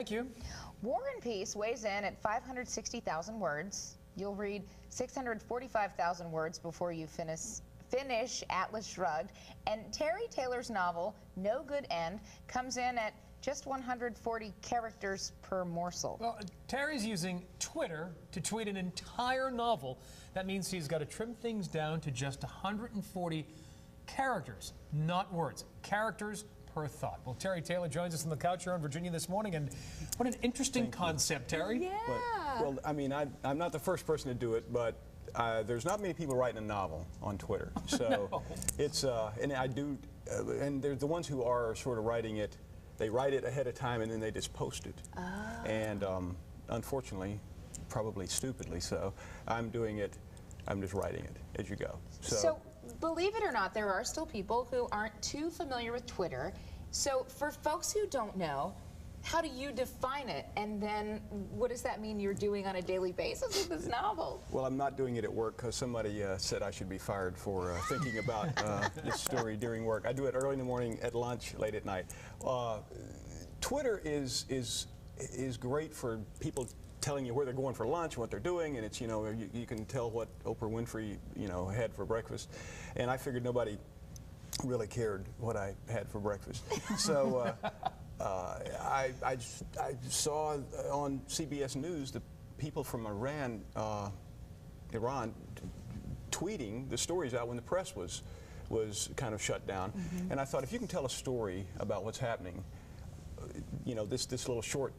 Thank you. War and Peace weighs in at 560,000 words. You'll read 645,000 words before you finish Atlas Shrugged. And Terry Taylor's novel, No Good End, comes in at just 140 characters per morsel. Well, Terry's using Twitter to tweet an entire novel. That means he's got to trim things down to just 140 characters, not words. Characters per thought. Well, Terry Taylor joins us on the couch here in Virginia this morning, and what an interesting concept, Terry. Yeah. Well, I mean, I'm not the first person to do it, but there's not many people writing a novel on Twitter. So No. it's, and I do, and they're the ones who are sort of writing it. They write it ahead of time and then they just post it. Oh. And unfortunately, probably stupidly so, I'm doing it, I'm just writing it as you go. So believe it or not, there are still people who aren't too familiar with Twitter. So for folks who don't know, how do you define it? And then what does that mean you're doing on a daily basis with this novel? Well, I'm not doing it at work because somebody said I should be fired for thinking about this story during work. I do it early in the morning, at lunch, late at night. Twitter is great for people telling you where they're going for lunch, what they're doing, and it's, you know, you can tell what Oprah Winfrey, you know, had for breakfast. And I figured nobody really cared what I had for breakfast. So I saw on CBS News the people from Iran tweeting the stories out when the press was kind of shut down. Mm-hmm. And I thought, if you can tell a story about what's happening, you know, this little short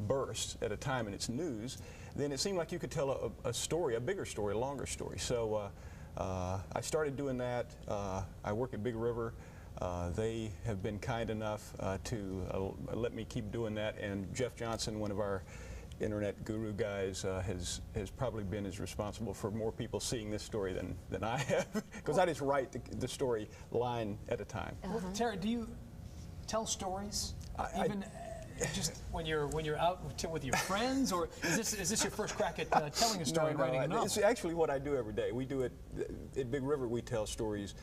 burst at a time in its news, then it seemed like you could tell a story, a bigger story, a longer story. So I started doing that. I work at Big River. They have been kind enough to let me keep doing that, and Jeff Johnson, one of our internet guru guys, has probably been as responsible for more people seeing this story than I have, because I just write the story line at a time. Well, Terry, do you tell stories even just when you're out with your friends, or is this your first crack at telling a story and writing a novel? It's actually what I do every day. We do it at Big River. We tell stories,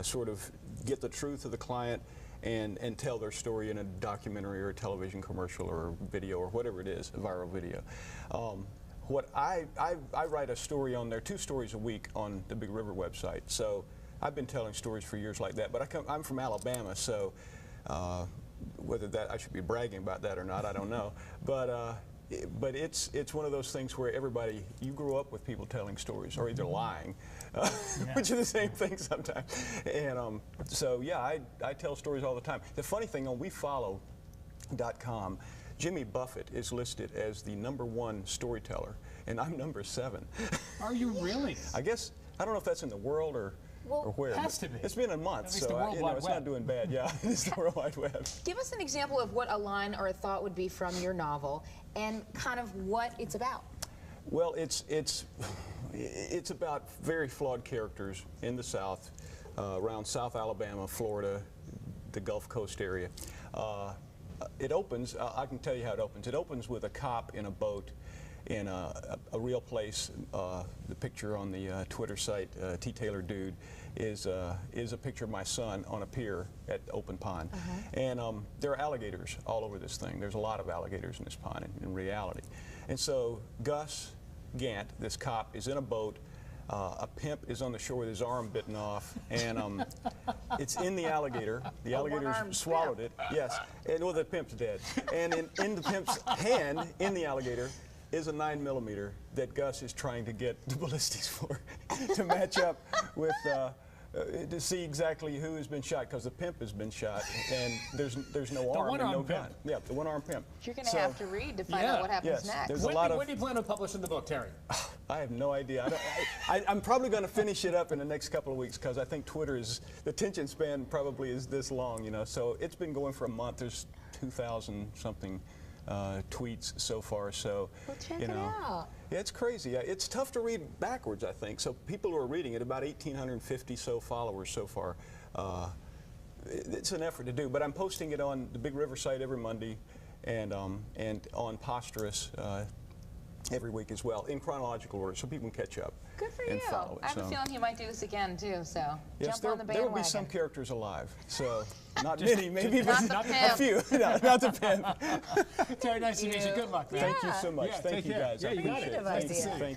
sort of get the truth of the client and tell their story in a documentary or a television commercial or video or whatever it is, a viral video. What I write a story on there, 2 stories a week on the Big River website. So I've been telling stories for years like that. But I'm from Alabama, so whether that I should be bragging about that or not, I don't know. But it's one of those things where you grow up with people telling stories, or either lying, which are the same thing sometimes. And so yeah, I tell stories all the time. The funny thing on WeFollow.com, Jimmy Buffett is listed as the #1 storyteller, and I'm #7. Are you really? I guess, I don't know if that's in the world or where. It has to be. It's been a month, so it's not doing bad. Yeah, it's the World Wide Web. Give us an example of what a line or a thought would be from your novel, and kind of what it's about. Well, it's about very flawed characters in the South, around South Alabama, Florida, the Gulf Coast area. It opens, I can tell you how it opens. It opens with a cop in a boat in a real place. The picture on the Twitter site, T. Taylor Dude, is a picture of my son on a pier at Open Pond. And there are alligators all over this thing. There's a lot of alligators in this pond in reality. And so Gus Gant, this cop, is in a boat. A pimp is on the shore with his arm bitten off, and it's in the alligator. The alligator's swallowed it. Yes, and well, the pimp's dead. And in the pimp's hand, in the alligator, is a 9mm that Gus is trying to get the ballistics for to match up with, to see exactly who has been shot, because the pimp has been shot and there's no arm and no gun. Yeah, the one-armed pimp. You're going to have to read to find out what happens next. When do you plan on publishing the book, Terry? I have no idea. I'm probably going to finish it up in the next couple of weeks, because I think Twitter's, the attention span probably is this long, you know. So it's been going for a month. There's 2,000 something tweets so far, so well, check you know, it out. Yeah, it's crazy. It's tough to read backwards, I think. So people who are reading it, about 1,850 followers so far. It's an effort to do, but I'm posting it on the Big River site every Monday, and on Posterous every week as well, in chronological order, so people can catch up. Good for and you. follow it. I have a So, feeling he might do this again too. So yes, jump on the there will bandwagon. be some characters alive. So not many, maybe, Not but the a pimp. few. No, not the pimp. Terry, nice to meet you. Good luck, man. Thank you so much. Yeah, Thank take you care. guys. Yeah, I you got appreciate it. it. Thank you. Idea. Thank you.